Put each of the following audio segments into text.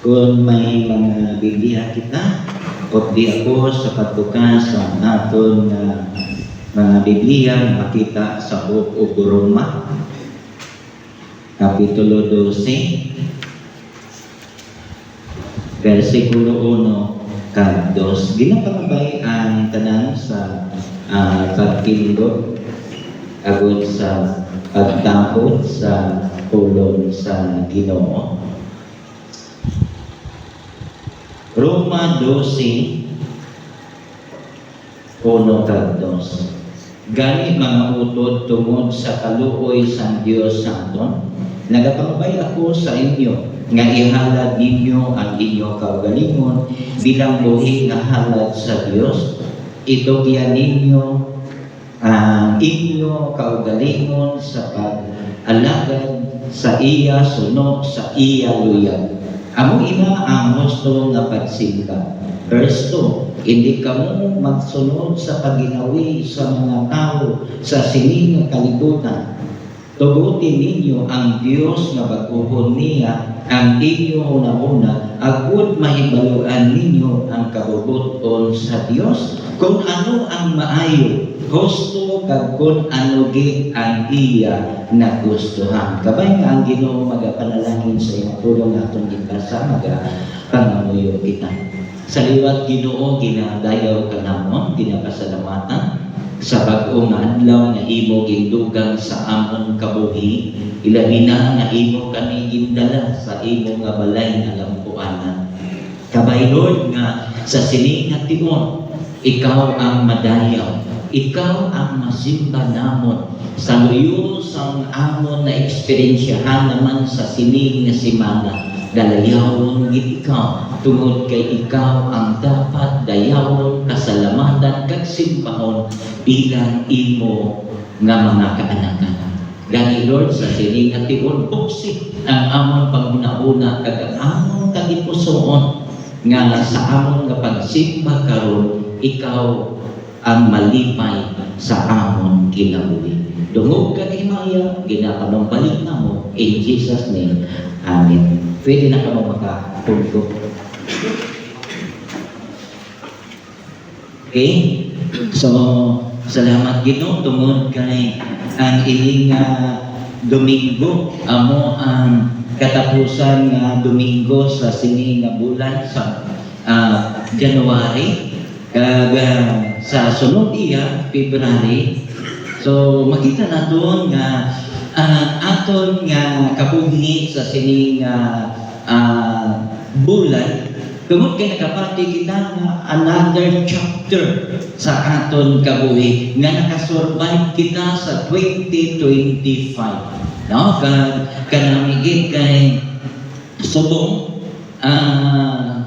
Kung may mga Biblia kita, o di ako sa pagbukas sa aton mga Biblia makita sa Book of Roma, Kapitulo 12, versikulo 1 kag 2. Ginapangabay ang tanan sa pagtindog agud sa pagtapod sa pulong sa Ginoo. Roma 12, 1 kag 2. Gani mga utod tungod sa kaluoy sa Dios sa aton, nagapangabay ako sa inyo nga ihalad ninyo ang inyong kaugalingon bilang buhi nga halad sa Dios. Itugyan ninyo ang inyong kaugalingon sa pag-alagad sa iya suno sa iya luyag. Amo ina ang gusto nga pagsimba. Verse 2, hindi kamo magsunod sa paginawi sa mga tao sa sining nga kalibutan. Tugutin ninyo ang Dios nga baguhon niya ang inyo una-una, agud mahibaluan ninyo ang kabubuton sa Dios kung ano ang maayo, gusto kag kung ano gid ang iya nagustuhan. Kabay nga ang Ginoo magapanalangin sa iyang tulong naton gikasa pangamuyo kita. Sa liwat Ginoo ginadayaw ka namon, ginapasalamatan sa bag-o nga adlaw nga imo gindugang sa amon kabuhi, ilabi na nga imo kami gindala sa imo nga balay nga lampuanan. Kabay Lord nga sa sining nga tion, ikaw ang madayaw, ikaw ang masimba namon sa luyo sang amon na eksperyensyahan naman sa sining nga simana. Dalayawon gid ikaw tungod kay ikaw ang dapat dayawon, kasalamatan kag simbahon bilang imo nga mga kaanakan. Gani Lord sa sining nga tion, buksik ang amon panguna-una kag ang amon kalipusoon nga sa amon nga pagsimba karon ikaw ang malipay sa amon kinabuhi. Dungog ka ni Maya, ginapanumbalik na mo in Jesus name. Amen. Pwede na ka mo makapunto. Okay? So, salamat Ginoo tungod kay ang ining Domingo, amo ang katapusan nga Domingo sa sining nga bulan sa January, kag sa sunod iya February. So makita naton nga aton nga kabuhi sa sining bulan tungod kay nakapati kita nga another chapter sa aton kabuhi nga nakasurvive kita sa 2025, no? Kanamigit kay subong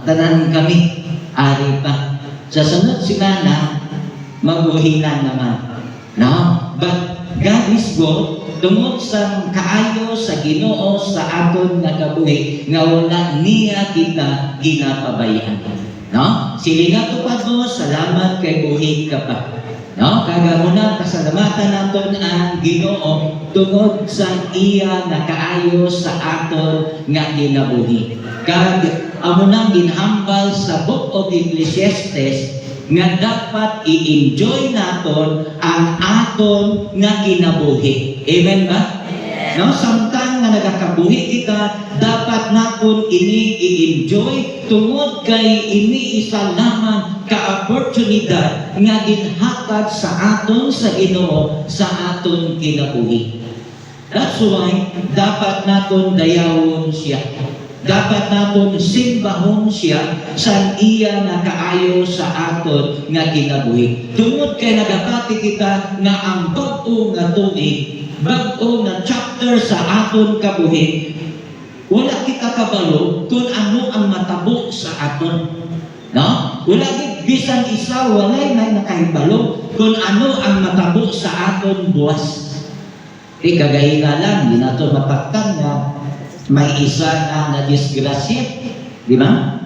tanan kami ari pa sa sunod semana mabuhinan naman, no? But God is good tungod sa kaayo sa Ginoo sa aton nga kabuhi nga wala niya kita ginapabayaan, no? Silingato pa do, salamat kay buhi ka pa, no? Kagamuna pasalamatan naton ang Ginoo tungod sa iya nga kaayo sa aton nga ginabuhi. Kag amo nang ginhambal sa Book of Ecclesiastes nga dapat i-enjoy naton ang aton nga kinabuhi. Amen ba? Yes. No, samtang nga nagakabuhi kita, dapat naton ini i-enjoy tungod kay ini isa lamang ka-opportunidad nga ginhatag sa aton sa Ginoo sa aton kinabuhi. That's why dapat naton dayawon siya. Dapat naton simbahon siya sa iya nga kaayo sa aton nga kinabuhi. Tungod kay nagapati kita nga ang bag-o nga tuig, bag-o nga chapter sa aton kabuhi, wala kita kabalo kung ano ang matabo sa aton, no? Wala gid bisan isa walay may nakahibalo kung ano ang matabo sa aton buwas. Kagahinga lang, di nato mapaktan nga may isa na disgrasya, di ba?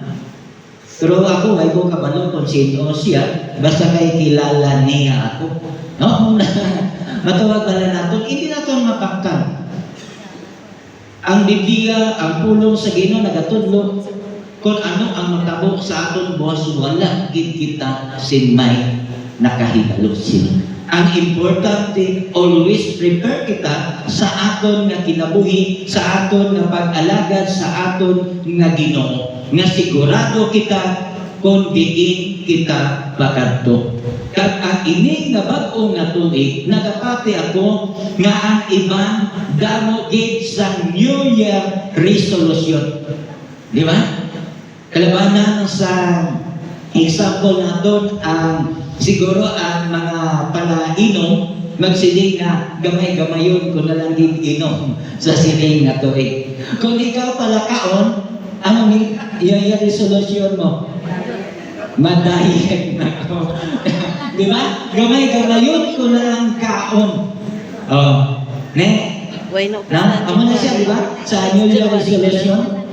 Pero ako, ay ko kabalo kung sino siya, basta kay kilala niya ako. No? Matawag pala natin, hindi natin mapaktan. Ang Biblia, ang pulong sa Ginoo nagatudlo, kung ano ang matabo sa aton buhas, wala gid kita sinmay nakahibalo sila. Ang importante, always prepare kita sa aton nga kinabuhi, sa aton nga pag-alagad, sa aton nga Ginoo. Nga sigurado kita kung diin kita pakadto. Kag ang ini nga bag-o nga tuig, nagapati ako nga ang ibang damo gid sa New Year resolution. Di ba? Kalabanan sa example naton ang siguro ang mga palainom magsiling na gamay-gamayon ko na lang din inom sa siling na tuig. Kung ikaw pala kaon, anong yung resolution mo? Madayag na ako. Di ba? Gamay-gamayon ko na lang kaon. Oh. Ne? Na? Amo na siya, di ba? Sa New Year resolution.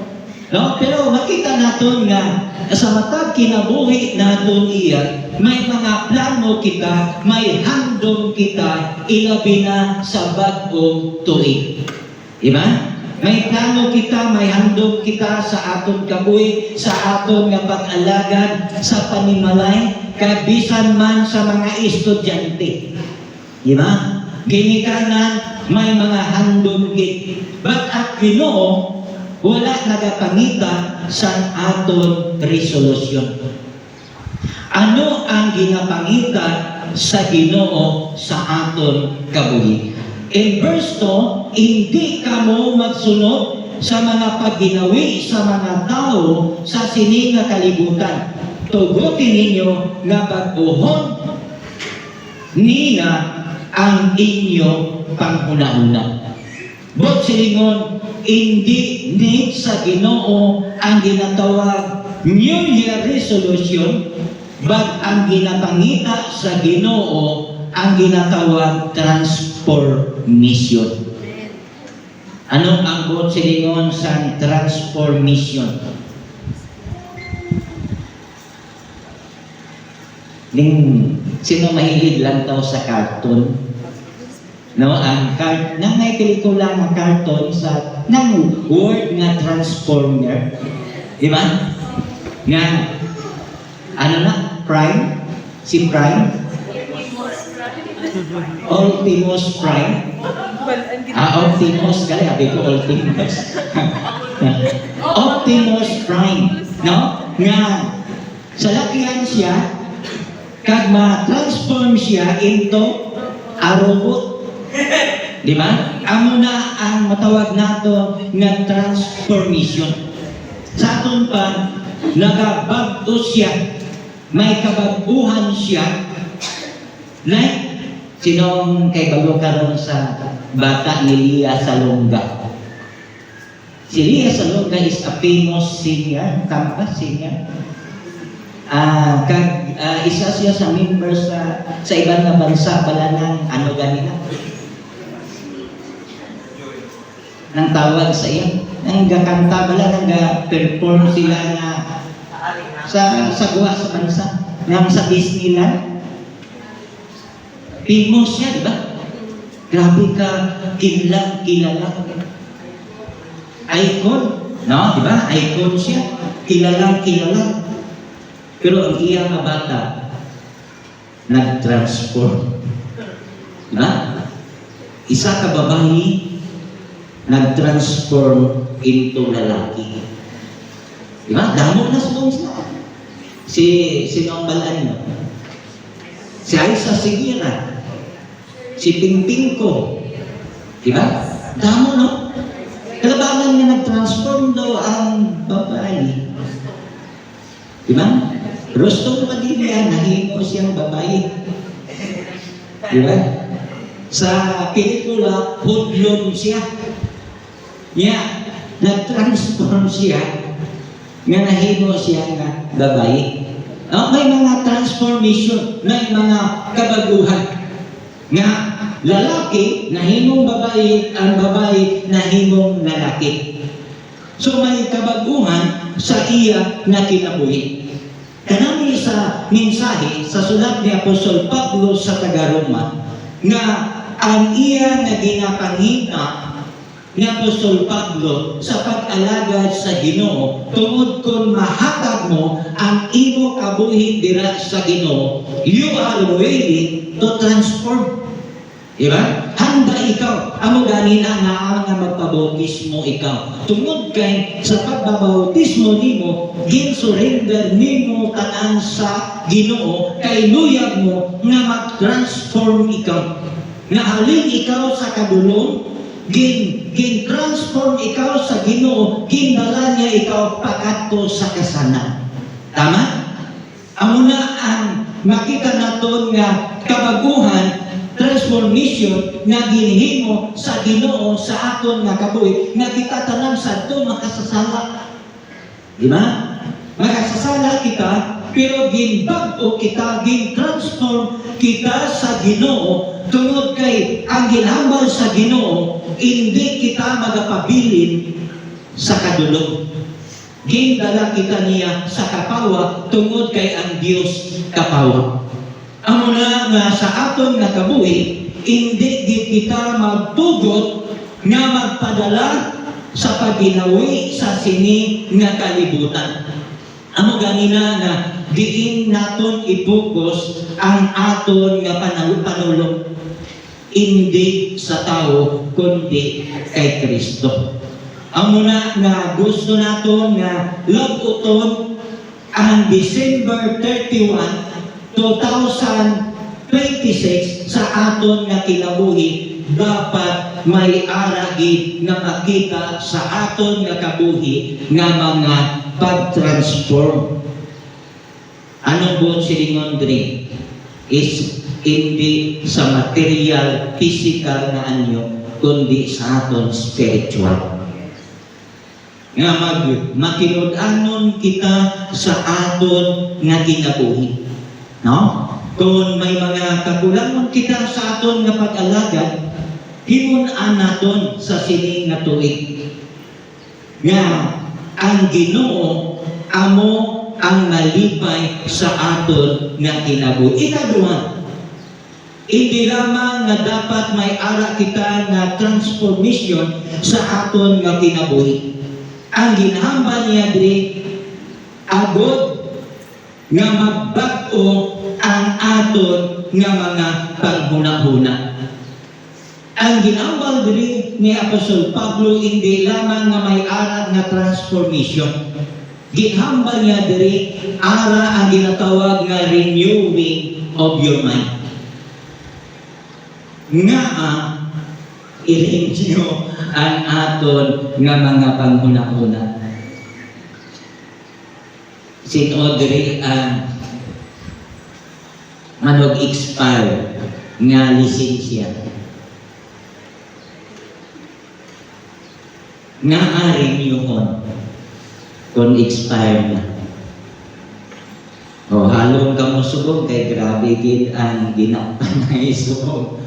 No? Pero makita natin nga sa matag kinabuhi natin iya, may mga plano kita, may handong kita, ilabi na sa bagong tuig. Diba? May plano kita, may handong kita sa aton kabuhi, sa aton nga pag-alagad, sa panimalay, kabisan man sa mga estudyante. Diba? Ginikanan, may mga handong kit. But at Ginoo, wala nagapangita sa aton resolution. Ano ang ginapangita sa Ginoo sa aton kabuhi? In verse 2, hindi kamo magsunod sa mga pagginawi sa mga tao sa sining nga kalibutan. Tugutin ninyo nga pag-uhon niya ang inyo panghuna-huna. But silingon, hindi need sa Ginoo ang ginatawag New Year resolution, but ang ginapangita sa Ginoo ang ginatawag transformation. Ano ang buot silingon sa transformation? Sino mahilig lang daw sa cartoon? No, ang nang may pelikula ng cartoon sa nang word nga transformer, di ba? Nga ano na, Prime, si Prime, Optimus Prime, Optimus, kaya sabi ko Optimus, Optimus Prime, no? Nga sa lakihan siya, kag ma-transform siya into a robot. Di ba? Amo na ang matawag nato nga transformation. Sa aton pa, nagabag-o siya, may kabaguhan siya. Like, sinong kay bago karon sa bata ni Lia Salonga? Si Lia Salonga is a famous singer, tama ba singer? Isa siya sa member sa ibang na bansa pala ng ano ganila? Nang tawag sa iya, nang gakanta pala, nang ga-perform sila na sa guwa sa bansa, nang sa Disneyland. Famous siya, di ba? Grabe ka, kilala. Icon, no? Di ba? Icon siya, kilala. Pero ang iya nga bata, nag-transform. Di ba? Isa ka babae, nag-transform into lalaki. Diba? Damo na sa sila. Sinong balaan nyo? Si Aisa Sigira. Si Pingping ko. Diba? Damo, no? Kalabangan nga nag-transform daw ang babae. Diba? Rostong Padilla, nahimo siyang babae. Diba? Sa pelikula, hudlom siya. Nag-transform siya, nga nahimo siya nga babae. May mga transformation, may mga kabaguhan. Nga lalaki, nahimong babae, ang babae, nahimong lalaki. So may kabaguhan sa iya na kinabuhi. Kanami sa mensahe, sa sulat ni Apostol Pablo sa taga-Roma, nga ang iya na ginapangita ni Apostol Pablo sa pag-alagad sa Ginoo tungod kon mahatag mo ang imo kabuhi dira sa Ginoo, you are willing to transform. Diba? Handa ikaw. Amo ganina nga nga magpabautismo ikaw. Tungod kay sa pagbabautismo nimo, gin-surrender nimo tanan sa Ginoo, kay luyag mo nga mag-transform ikaw. Nga halin ikaw sa kadulong, gin-transform ikaw sa Ginoo, gindala niya ikaw pakadto sa kasanan. Tama? Amo na ang makita naton nga kabaguhan, transformation nga ginhimo sa Ginoo sa aton nga kabuhi, nga kita tanan sadto makasasala. Di ba? Makasasala kita, pero ginbag-o kita, gin-transform kita sa Ginoo tungod kay ang ginhambal sa Ginoo, hindi kita magapabilin sa kadulong. Gindala kita niya sa kapawa tungod kay ang Dios kapawa. Amo na nga sa aton nga kabuhi, hindi gid kita magtugot nga magpadala sa paginawi sa sini nga kalibutan. Amo ganina nga diin naton i-focus ang aton nga panulong, hindi sa tao kundi kay Kristo. Amo na nga gusto naton nga labuton ang December 31, 2026 sa aton nga kinabuhi, dapat may aragid nga makita sa aton nga kabuhi nga mga pag-transform. Anong buong silingon diri is hindi sa material, physical na anyo, kundi sa aton spiritual. Nga makinud-anon kita sa aton nga kinabuhi. No? Kung may mga kakulangan kita sa aton nga pag-alagad, himun-an naton sa sining nga tuig. Nga ang Ginoo amo ang malipay sa aton nga kinabuhi. Ikaduha, hindi lamang nga dapat may ara kita nga transformation sa aton nga kinabuhi. Ang ginhambal niya diri agod nga magbag-o ang aton nga mga paghuna-huna. Ang ginambal diri ni Apostol Pablo hindi lamang nga may ara nga transformation. Ginhambal niya diri ara ang ginatawag nga renewing of your mind. Nga i-renew ang aton nga mga panghuna-huna. Sino diri ang manog-expire nga lisensya nga renew-on kung expire na. O halong ka mo subong kay grabe gid ang ginakpan na isubong.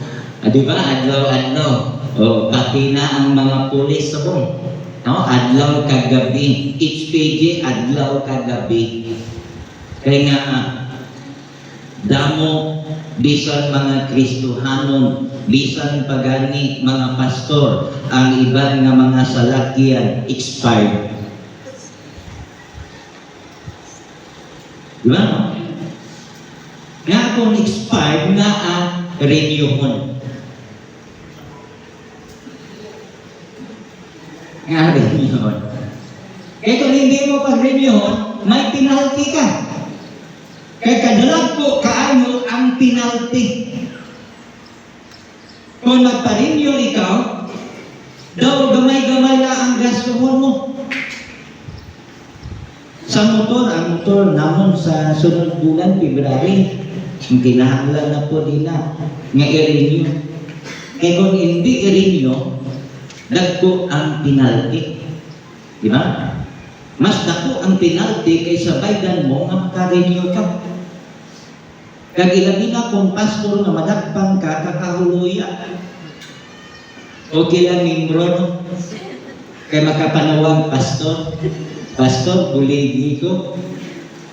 Di ba? Adlaw-adlaw. O pati na ang mga pulis subong. No, adlaw kagabi, HPG adlaw kagabi. Kaya nga damo bisan mga Kristohanon, bisan pagani mga pastor, ang iban nga mga salakyan expired. Diba? Nga kung expired na ang renew-on. Nga renew-on. Kaya kung hindi mo pag-renew-on, may penalty ka. Kaya kadalag po kaano ang penalty. Kung magpa-renew ikaw, daw gamay-gamay na ang gastuhon mo. Sa motor, ang motor namon sa sunod bulan, February, ang kinahanglan na po nila nga i-renew. Kaya kung hindi i-renew, dagko ang penalty. Di ba? Mas dako ang penalty kaysa baydan mo nga maka-renew ka. Kag ilabi na kung pastor na madakpan ka, kakahuluya. Okay lang membro, no? Kaya makapanawag pastor. Pastor, buligi ko.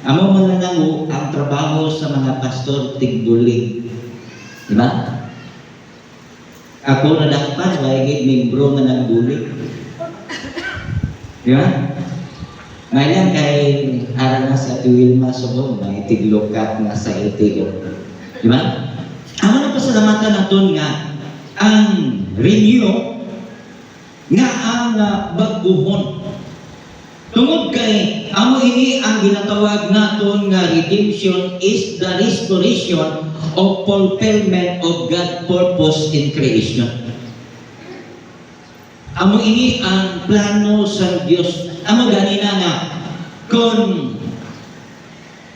Amo mo na lang ang trabaho sa mga pastor, tigbulig. Diba? Ako na dakpan, wala membro nga nagbuli. Di ba? Ngayon kay harang na sa Wilma Subong, may tiglokat nga sa itigo. Di ba? Amo na pasalamatan naton nga ang renew nga ang baguhon. Tungod kay amo ini ang ginatawag naton nga redemption is the restoration of fulfillment of God's purpose in creation. Amo ini ang plano sa Dios. Amo ganina nga kung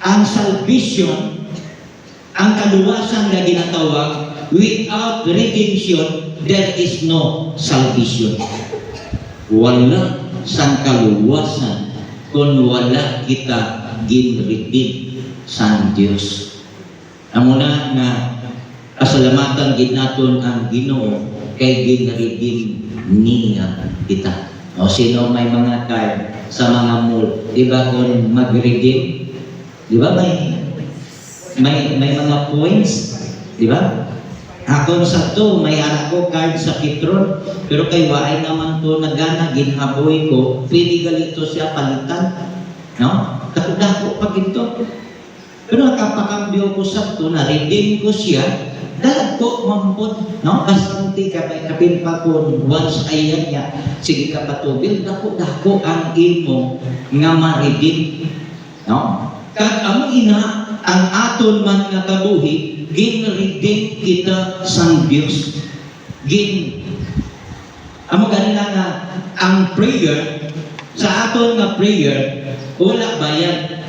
ang salvation, ang kaluwasan na ginatawag, without redemption, there is no salvation. Wala sang kaluwasan kung wala kita gin-redeem sa Dios. Amo na nga pasalamatan gid naton ang Ginoo kay gin-redeem niya kita. O sino may mga card sa mga mall, di ba kung mag-redeem, di ba may mga points, di ba? Ako sa to, may anak ko card sa Petron, pero kay waay naman to nagana, ginhaboy ko, pwede galito siya palitan, no? Katudako pag ito. Pero nakapakambyo ko sa to, na-redeem ko siya, dalag ko mampod, no? Kasanti ka, kapin pa ko, once ayan niya, sige ka patubil, dako ang imo nga ma-redeem, no? Kag ang ina, ang aton man nga kabuhi, gin-redeem kita sang Dios. Amo ganina nga ang prayer sa aton nga prayer wala bayad.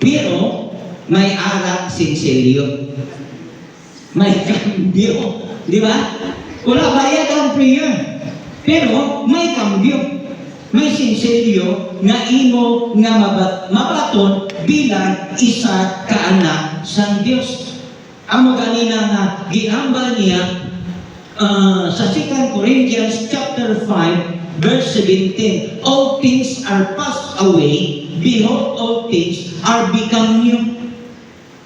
Pero may arak sinselyo. May kambyo, di ba? Wala bayad ang prayer. Pero may kambyo. May sinselyo nga imo nga mabaton bilang isa ka anak sang Dios. Amo ganina nga giambal niya sa 2 Corinthians chapter 5 verse 17, all things are passed away, behold all things are become new.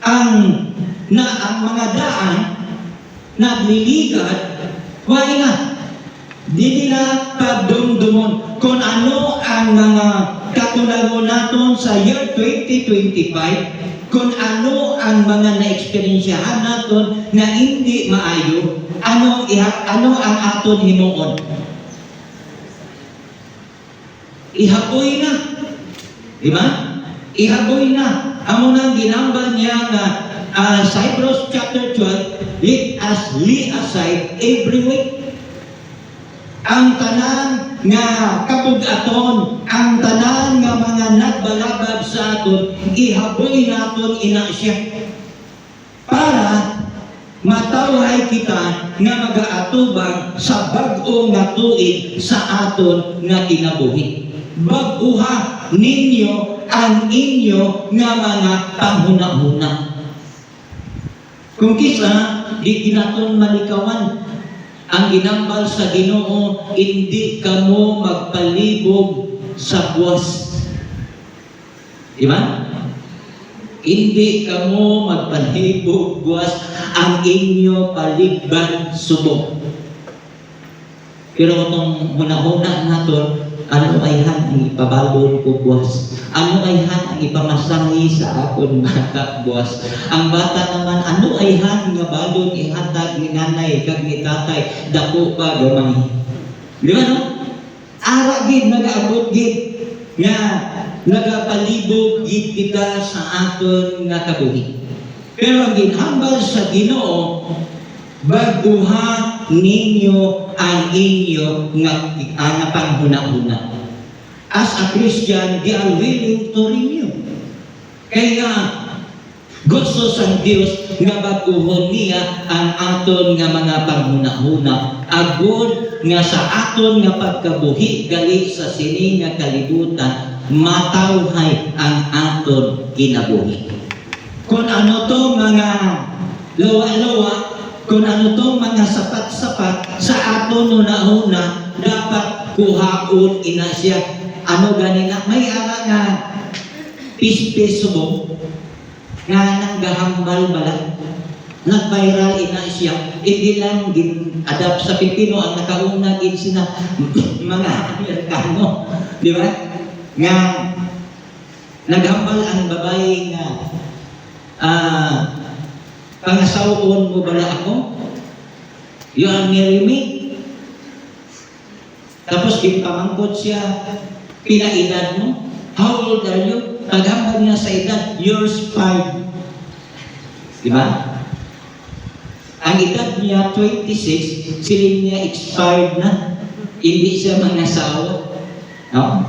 Ang mga daan nagliligad, why na? Di nila pagdumdumon kung ano ang mga katulago naton sa year 2025, kung ano ang mga na-experiensyahan naton na hindi maayo, ano ang aton himuon. Ihaboy na. Di ba? Ihaboy na. Amo nang ginambal niya nga Hebrews chapter 12, let us lay aside every weight. Ang tanan nga kabug-aton, ang tanan nga mga nagbalabag sa aton, ihaboy naton ina siya. Para matawhay kita nga mag-aatubang sa bag-o nga tuig sa aton nga kinabuhi. Bag-uha ninyo ang inyo nga mga panghuna-huna. Kung kisa, di ginaton malikawan. Ang ginambal sa Ginoo, hindi kamo magpalibog sa buwas. Di ba? Hindi kamo magpalibog buwas, ang inyo palibban subok. Pero itong hunahuna naton, ano ay han ang ipabalon ko buwas? Ano ay han ang ipamasangi sa akon bata buwas? Ang bata naman, ano ay han nga balon ihatag ni nanay kag ni tatay, dako pa gamay. Di ba no? Ara gid nagaabot gid nga nagapalibog gid kita sa aton nga kabuhi. Pero ang ginhambal sa Ginoo, baguha ninyo ang inyo nga panghuna-huna. As a Christian, they are willing to renew. Kaya gusto sa Dios nga baguhon niya ang aton nga mga panghuna-huna. Agod nga sa aton nga pagkabuhi gali sa sini nga kalibutan, matawhay ang aton kinabuhi. Kung ano to mga lawa-lawa, kung ano to mga sapat-sapat sa aton una-una, dapat kuhaon ina siya. Ano ganina? May ara nga pispis mo nga nang gahambal bala. nag-viral ina siya, hindi lang adapt sa Pilipino ang nakauna gid sina mga Amerikano, di ba? Nga naghambal ang babae nga pangasawon mo bala ako? You are marry me? Tapos ginpamangkot siya, pinaedad mo? How old are you? Paghambal niya sa edad, you're 5. Diba? Ang edad niya, 26, siling niya expired na. Hindi siya mangasawa. No?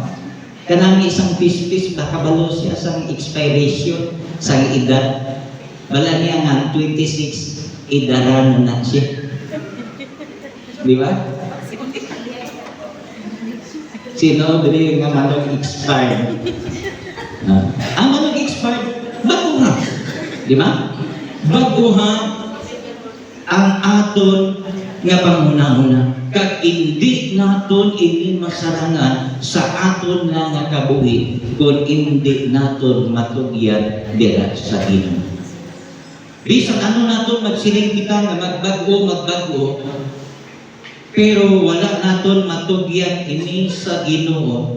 Kanami isang pispis, bakabalo siya sa expiration, sa edad. Bala niya nga, 26, edaran na siya. Diba? Sino dili nga manong expired? Ang manong expired, baguha. Di ba? Baguha ang aton nga panghuna-huna. Kag hindi naton ini masarangan sa aton nga kabuhi kung hindi naton matugyan dira sa Ginoo. Bisan ano naton magsiling kita nga magbago, pero wala naton matugyan ini sa Ginoo,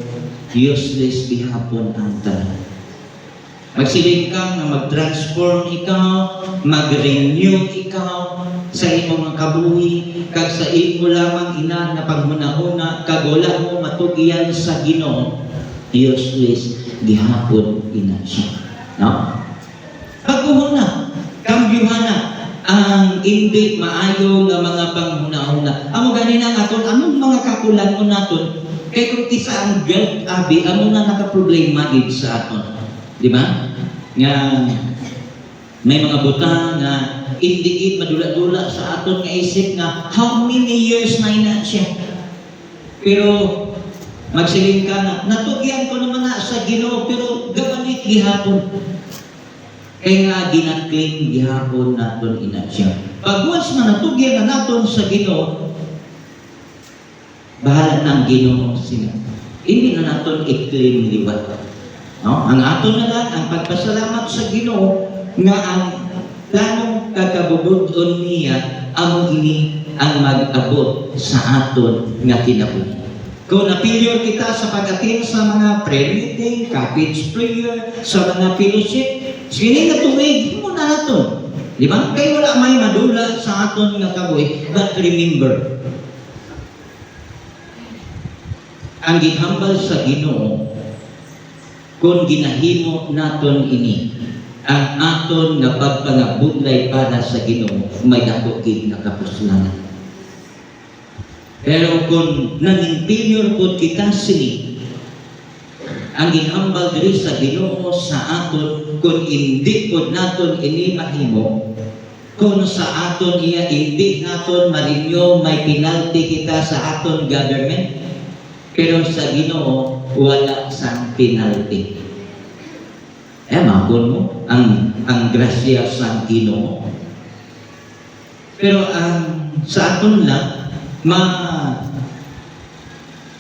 useless bihapon ang tanan. Magsiling ka nga mag-transform ikaw, mag-renew ikaw sa imong mga kabuhi, kag sa imo lamang ina na panghuna-huna, kag wala mo matugyan sa Ginoo, useless bihapon ina siya. No? Pagkuhuna, kambyuhan na ang hindi maayo nga mga panghuna-huna. Amo ganina naton, anong mga kakulan mo naton? Kay kung kisa ang guilt, abi, amo na nakaproblema gid sa aton. Di ba? Nga may mga butang na hindi madula-dula sa aton nga isip nga how many years na ina siya. Pero magsiling ka na, natugyan ko naman na sa Ginoo, pero gabanit gihapon. Kaya nga ginatling gihapon naton ina siya. Pag once na natugyan na naton sa Ginoo, bahala ng Ginoo sila. Hindi na naton i-claim libat. No? Ang aton na lang, ang pagpasalamat sa Ginoo nga ang planong kakabubudon niya amo ini ang mag-abot sa aton nga kinabuhi. Kung napilyor kita sa pag-attend sa mga prayer meeting, cabbage prayer, sa mga fellowship, sige na tuwig mo na naton. Di ba? Kaya wala may madula sa aton nga kabuhi. But remember, ang ginhambal sa Ginoo, kung ginahimo naton ini, ang aton nga pagpangabudlay para sa Ginoo, may dakogig na kapuslangan. Pero kung naningpilyor po kita sini, ang ginhambal diri sa Ginoo sa aton, kung hindi po naton ini mahimo, kung sa aton iya hindi naton marinyo, may penalty kita sa aton government, pero sa Ginoo wala sang penalty. Makon mo ang grasya sa Ginoo. Pero sa aton lang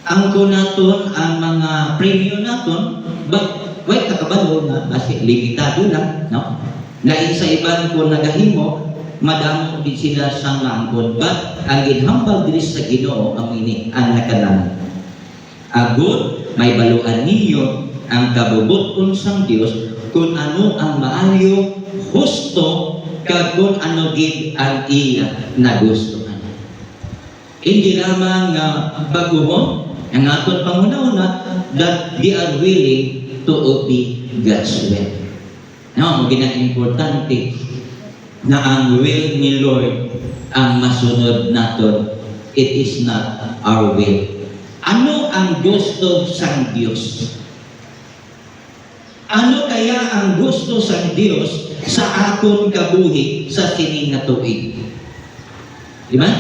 angko naton ang mga premyo naton, but wait kakabalo nga basi limitado lang, no? Lain sa iban ko nagahimo, madamo din sila sa mangkon, but ang ginhambal diri sa Ginoo ang ini ang nakanan. Agud may baluan ninyo ang kabubuton sang Dios kung ano ang maayo, husto, kag kung ano gid ang iya nagustuhan. Hindi lamang baguhon ang aton panghuna-huna that we are willing to obey God's will. Now, importante na ang will ni Lord ang masunod naton. It is not our will. Ano ang gusto sang Dios? Ano kaya ang gusto sang Dios sa aton kabuhi sa sining nga tuig? Di ba?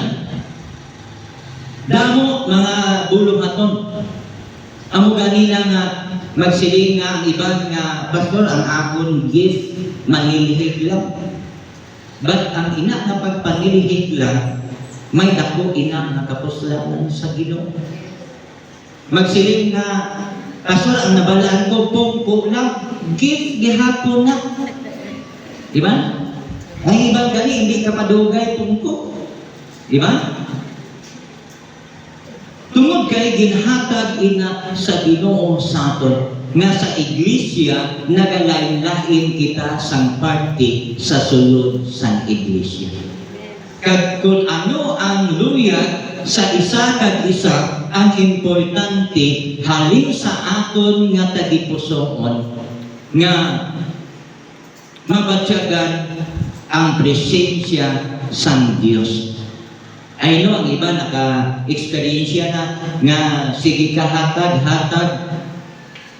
Damo mga bulong aton. Amo ganina nga magsiling nga ang iban nga pastor ang akon gift manilihig lang. But ang ina na pagpanilihig lang, may dako ina nga kapuslanan sa Ginoo. Magsiling nga pastor ang nabalaan ko pumpo lang, gift gihapon na. Di ba? Ang ibang gani, hindi ka madugay tungko. Di ba? Tungod kay ginhatag ina sa Ginoo sa aton nga sa iglesia nagalain-lain kita sang parte sa sulod sang iglesia. Kag kung ano ang luyag sa isa kag isa, ang importante halin sa aton nga tagipusoon nga mabatyagan ang presensya sang Dios. Ay no, ang iba naka-eksperyensya na nga sige ka hatag,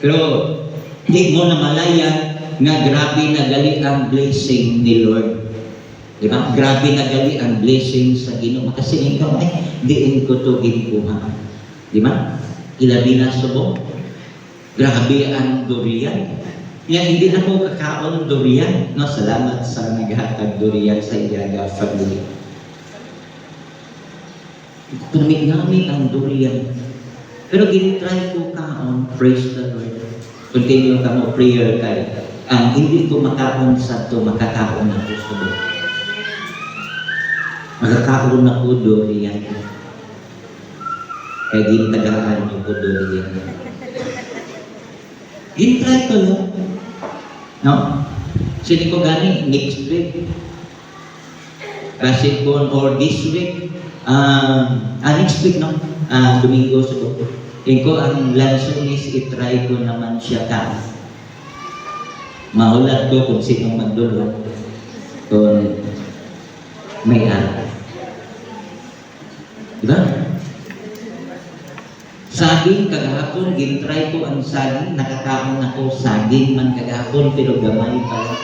pero hindi mo na malaya nga grabe na gali ang blessing ni Lord. Diba? Grabe na gali ang blessing sa Ginoo. Kasi ikaw ay diin ko to ginkuha. Diba? Ilabi na subo. Grabe ang durian. Nga hindi na ko kakaon durian. No, salamat sa naghatag durian sa Ilaga family. Kunamit-ngamit ang durian. Pero ginitry ko kaon, praise the Lord. Continue ka mo, prayer kay. Ang hindi ko makaon sa to, makakaon ako sa to. Makakaon ako durian. Kaya gintagaan niyo ko durian. Ginitry ko lang. No? Sini ko gani, next week. Kasi kung or this week, next week, no? Domingo siguro. Ko ang lansones, itry ko naman siya ka. Mahulat ko kung sinong magdulot. Kung may araw. Diba? Saging kagahapon, gintry ko ang saging. Nakakaon ako saging man kagahapon, pero gamay pa lang.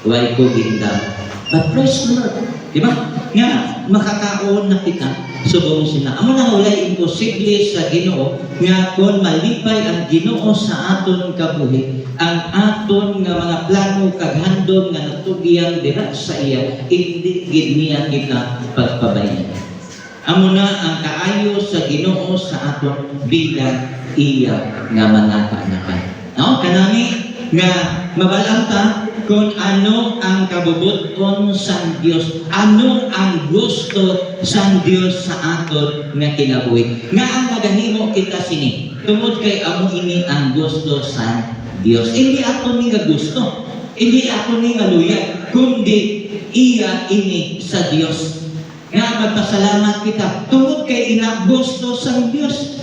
Huwag ko gindam. But praise the Lord. Diba? Nga, makakaon na kita. Subong sila. Amo na walay imposible sa Ginoo nga kung malipay ang Ginoo sa aton kabuhi, ang aton nga mga plano kag handom nga natugiyan dira sa iya, hindi gid niya kita pagpabayan. Amo na ang kaayo sa Ginoo sa aton bilang iya nga mga kaanak. No, kanami nga mabalang ta kung ano ang kabubuton sang Dios, ano ang gusto sang Dios sa aton nga kinabuhi. Nga ang nagahimo kita sini, tungod kay amo ini ang gusto sang Dios. Hindi ako ni nga gusto, hindi ako ni nga luyag, kundi iya ini sa Dios. Nga magpasalamat kita, tungod kay ina gusto sang Dios.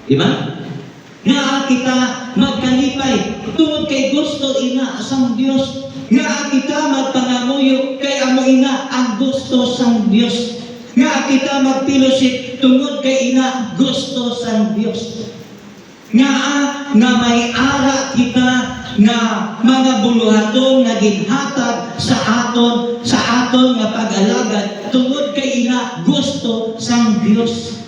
Diba? Nga kita magkalipay, tungod kay gusto ina sang Dios. Nga kita magpangamuyo, kay amo ina ang gusto sang Dios. Nga kita magpilosit, tungod kay ina gusto sang Dios. Nga may ara kita nga mga buluhaton nga ginhatag sa aton nga pag-alagad, tungod kay ina gusto sang Dios.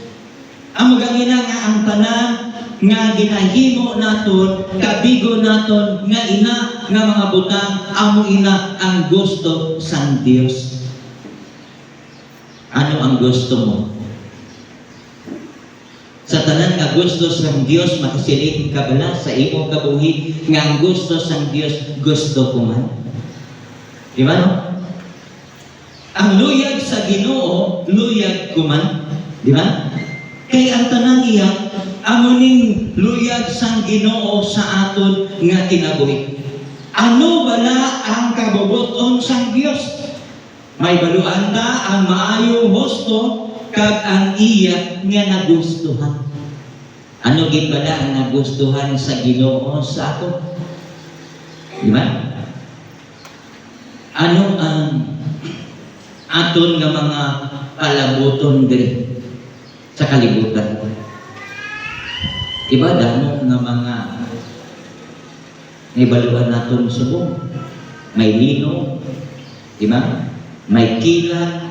Amo gangina nga ang tanan nga ginahimo naton, kabigo naton, nga ina, nga mga butang, amo ina ang gusto sang Dios. Ano ang gusto mo? Sa tanan nga gusto sang Dios, makasilid ka bala sa imong kabuhi, nga ang gusto sang Dios, gusto ko man. Di ba no? Ang luyag sa Ginoo, luyag ko man. Di ba? Kay ang tanan iya, amuning luyag sang Ginoo sa aton nga kinabuhi. Ano bala ang kabubuton sang Dios? May baluan ta ang maayong husto kag ang iya nga nagustuhan. Ano gid bala ang nagustuhan sa Ginoo sa aton? Di ba? Ano ang aton nga mga palabuton diri sa kalibutan? Iba damo nga mga ibaluan naton subong. May lino, di ba? May kilat,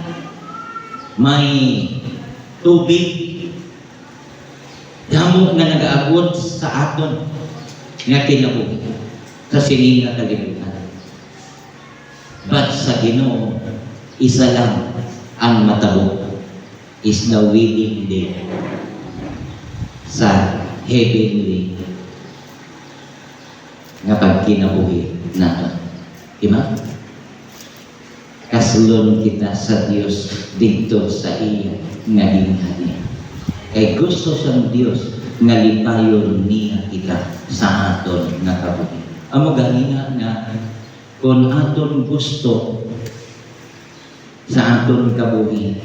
may tubig. Damo nga nagaabot sa aton nga kinabuhi sa sining nga kalibutan. But sa Ginoo, isa lang ang matabo, is the willing day sa heavenly nga pagkinabuhi nato. Diba? kasulon kita sa Dios dito sa iya nga dinghani. Kay gusto sa Dios nga lipayon niya kita sa aton nga kabuhi. Amo ganina nga kung aton gusto sa aton kabuhi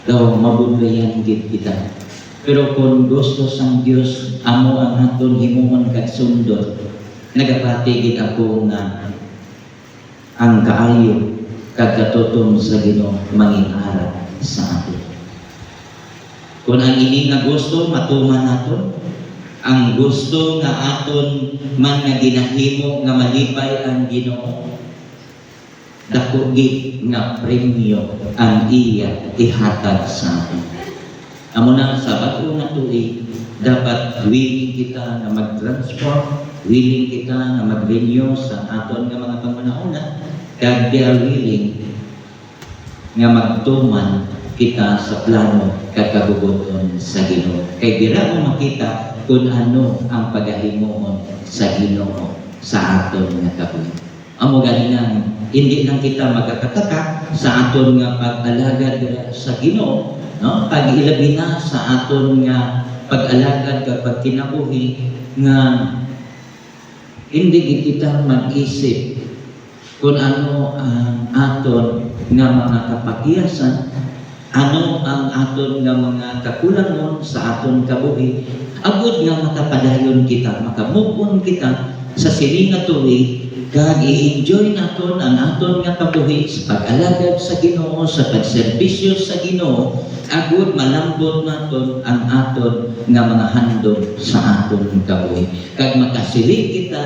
daw mabudlayan gid kita. Pero kung gusto sang Dios amo ang aton himuon kag sundot, nagapatigid ako nga ang kaayo kag katutom sa Ginoo manginharap sa aton. Kung ang ini nga gusto matuman naton, ang gusto nga aton man nga ginahimo nga malipay ang Ginoo, dako gid nga premyo ang iya ihatag sa aton. Amo na sa bago na tuig, dapat willing kita na mag-transform, willing kita na mag-renew sa aton nga mga pangunahuna, kag they are willing nga magtuman kita sa plano kag kabubuton sa Ginoo. Kay dira mo makita kung ano ang pagahimoon sa Ginoo sa aton nga kabuhi. Amo ganinang hindi lang kita magkakataka sa aton nga pag-alagad sa Ginoo, no? Pag-ilabi na sa aton nga pag-alagad kapag kinabuhi nga hindi kita mag-isip kung ano ang aton nga mga kapakiyasan, ano ang aton nga mga kakulangon sa aton kabuhi, agud nga makapadayon kita, makamupon kita sa siling nga tuig, kag i-enjoy naton ang aton nga kabuhi sa pag-alagad sa Ginoo, sa pagserbisyo sa Ginoo, agud malambot naton ang aton nga mga handog sa aton kabuhi. Kag makasiling kita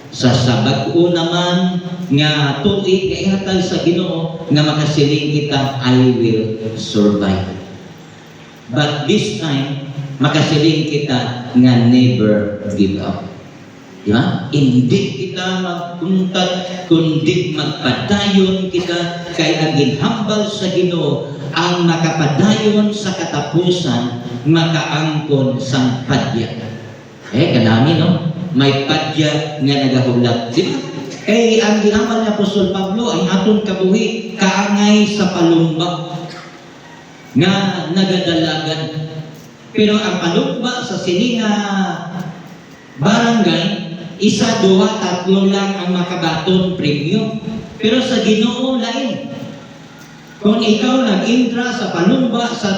sa sabag-o naman nga tuig nga ihatag sa Ginoo, nga makasiling kita, I will survive. But this time, makasiling kita nga never give up. Diba? Hindi kita magpuntad, kundi magpadayon kita, kay ang ginhambal sa Ginoo ang makapadayon sa katapusan, makaangkon sang padya. Kanami, no? May padya nga nagahulak. Diba? Kay ang ginhambal ni Apostol Pablo, ang aton kabuhi, kaangay sa palumba nga nagadalagan. Pero ang palumba sa sininga barangay, isa, duha, tatlo lang ang makabaton premyo. Pero sa Ginoo lain. Kung ikaw nag-intra sa palumba sa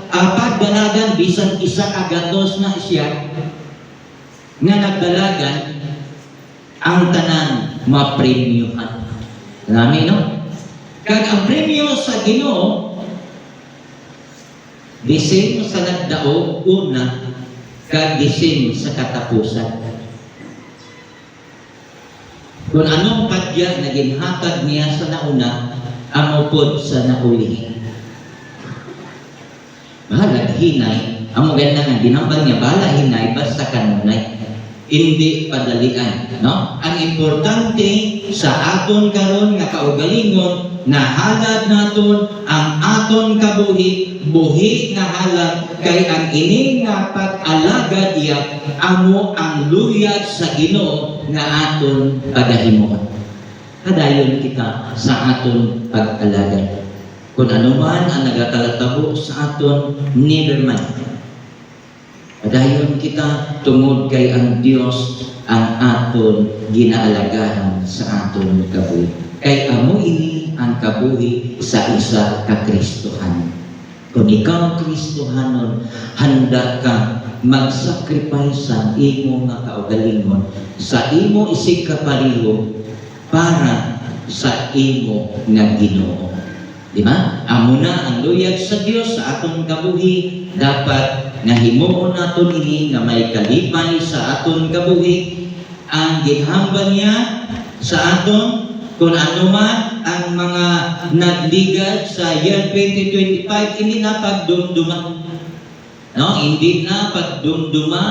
pagdalagan, bisan isa kagatos na siya nga nagdalagan, ang tanan mapremyohan. Nami, no? Kag ang premyo sa Ginoo, disim sa nagdao, una, kag disim sa katapusan. Kung anong padya na ginhatag niya sa nauna, amo pod sa nauli. Bahala hinay, amo ganda nga ginambal niya, bahala hinay, basta kanunay. Hindi padalian, no? Ang importante sa aton karon nga kaugalingon, nahalad naton ang aton kabuhi, buhi nga halad, kay ang ini nga pag-alagad iya amo ang luyag sa Ginoo nga aton pagahimuon. Kadayon kita sa aton pag-alagad. Kung ano man ang nagatalatabo sa aton, never mind. Kadayon kita tungod kay ang Dios ang aton ginaalagahan sa aton kabuhi. Kay amo ini ang kabuhi sa isa ka Kristohan. Kung ikaw Kristohanon, handa ka mag-sacrifice sa imo nga kaugalingon, sa imo isig kapariho para sa imo nga Ginoo. Di ba? Amo na ang luyag sa Dios sa aton kabuhi, dapat nga himuon naton ini nga may kalipay sa aton kabuhi, ang ginhambal niya sa aton, kung ano man ang mga nagligad sa year 2025, hindi na pagdumduma. No? Hindi na pagdumduma,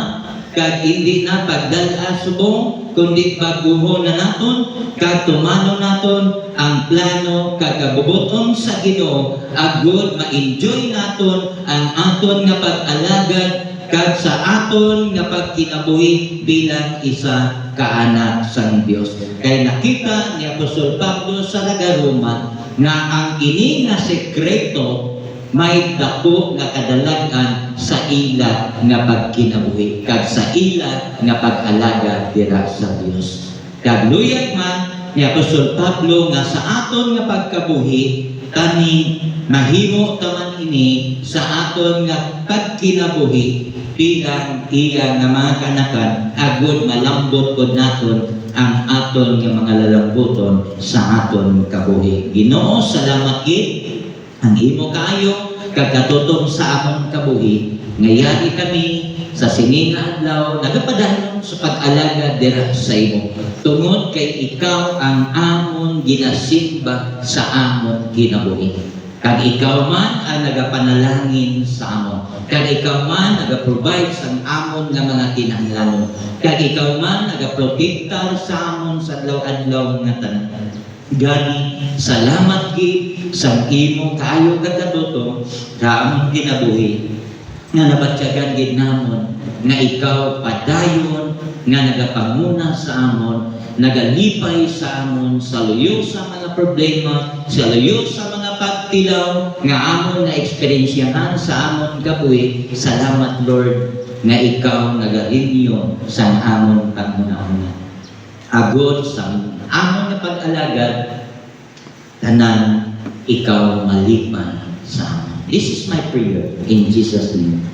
kag hindi na pagdala subong, kundi pagbuho na naton, kag tumano naton ang plano kag kabubuton sa Ginoo, agud ma-enjoy naton ang aton nga pag-alagad kag sa aton nga pagkinabuhi bilang isa kaanak sang Dios. Kay nakita ni Apostol Pablo sa Roma nga ang ini nga sekreto may dako nga kadalagan sa ila nga pagkinabuhi kag sa ila nga pag-alaga dira sa Dios. Kag luyag man ni Apostol Pablo nga sa aton nga pagkabuhi tani mahimo taman ini sa aton nga pagkinabuhi bilang iya nga mga kanakan agud malambot pod naton ang aton nga mga lalambuton sa aton kabuhi. Ginoo, salamat gid ang imo kaayo kagatutom sa amon kabuhi ngayari kami sa sini nga adlaw nagapadahon sa pag-alaga dira sa imo tungod kay ikaw ang amon ginasimba sa amon kinabuhi. Kag ikaw man ang nagapanalangin sa amon. Kag ikaw man nagaprovide sa amon nga mga kinahanglanon. Kag ikaw man nagaprotektar sa amon sa adlaw-adlaw nga tanan. Gani, salamat gid sa imo kaayo kagatuto sa amon kinabuhi nga nabatyagan gid namon nga ikaw padayon nga nagapanguna sa amon, nagalipay sa amon sa luyo sa mga problema, sa luyo sa mga pagtilaw nga amon na eksperyensyahan sa amon kabuhi. Salamat Lord nga ikaw nagalinyo sa amon panguna-una. Agod sa amon na pag-alagad tanan ikaw malipay sa amin. This is my prayer in Jesus' name.